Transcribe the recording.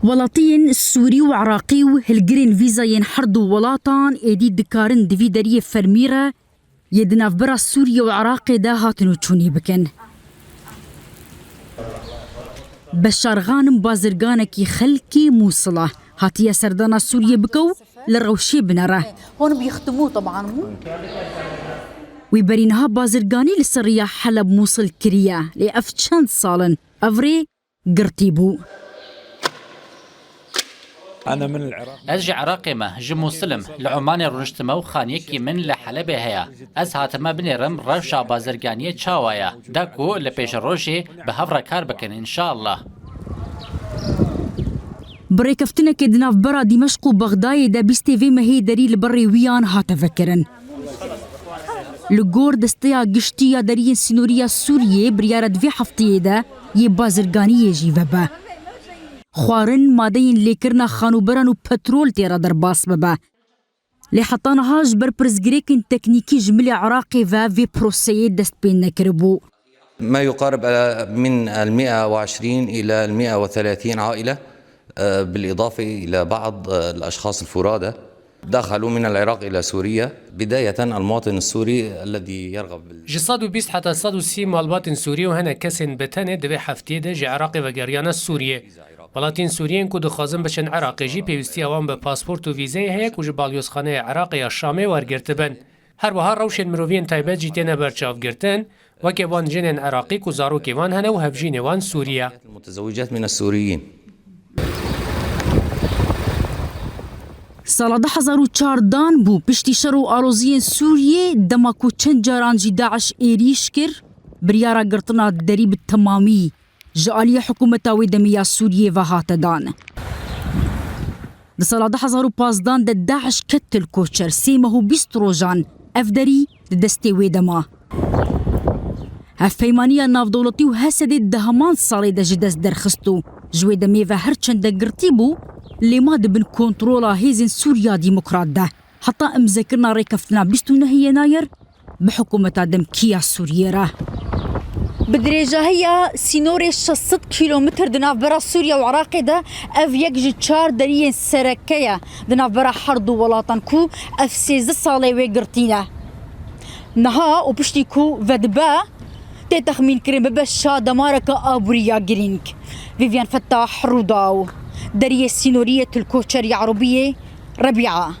ولاطين سوري وعراقي وهالجرين فيزا ينحردوا ولاتان ايدي دكارن دفي داريه فرميره يدناف برا سوريا وعراقي دا هاتنو تشوني بكن بشار غانم بازرگانكي خلكي موصلة هاتيا سردانا سوريا بكو للروشي بنره هون بيختموه طبعا ويبرينها بازرگاني لسرية حلب موصل كريا لأفتشان صالن أفري قرتيبو أنا من العراق أجي عراقي ما جي مسلم لعمان رونشتما وخانيكي من لحلب هيا أز هاتما بنيرم روشا بازرگانية چاوايا داكو لبيش روشي بهفرا كار بكن إن شاء الله بريكفتنا كدناف برا دمشق وبغداي دا بيستيفي مهي داري لبري ويان هاتا فكرن لغور دستيا قشتيا دارين سنوريا سوريا بريارة في حفتي دا يبازرگانية جيفبا خوارن مادين ليكرنا خانوبران و بترول تيرا درباس ببا لي حطانهاش بربرزگريكن تكنيكي جملي عراقي في بروسيي دست بين نكربو ما يقارب من 120 إلى 130 عائلة بالإضافة إلى بعض الأشخاص الفرادى دخلوا من العراق إلى سوريا بداية المواطن السوري الذي يرغب جساد وبيست حتى صاد وسي مالباتن سوريا وهنا كسن بتانه دبي حفتي ده جي عراقي وغريانا سوريا بلاتين سوريين كو دخازن بشن عراقي جي بيوستي اوان بباسبورت و فيزي هيك و جباليوس خانه عراقي الشامي ورگرتبن هر بها روشن مروفين تايبت جيتنا برچاف گرتن وكي وان جنن عراقي كو زاروكي وان هنا و هفجين وان سوريا المتزوجات من السوريين سالا 2014 بو پشتی شر و آروزین سوریه دماکو چند جاران جی داعش ایریش کر بریارا گرتنا دریب تمامی جعالی حکومتاوی دمیا سوریه و هاتدان ده سالا 2015 ده داعش کتل کوچر سیمهو 20 روزان افدری ده دستی ویدما هفیمانیا ناف دولتی و هسده دهمان سالی ده جدست درخستو جوی دمی و هرچند ده گرتی بو لما دبن كنترولا هيزن سوريا ديمقراط ده حتى امذكرنا ريكفتنا بستو يناير بحكومة دم كيا سوريا بدرجة هي سينوري 600 كيلومتر دناف برا سوريا وعراقي ده اف يكجي تشار دريين سركية دناف برا حرضو ولاتن كو اف 16 صالي ويقرتينا نها وبشتي كو ودبا تخمين كريم ببشا دمارك ابوريا جرينك فيفيان فتاح روداو درية سينورية الكوتشرية عربية ربيعة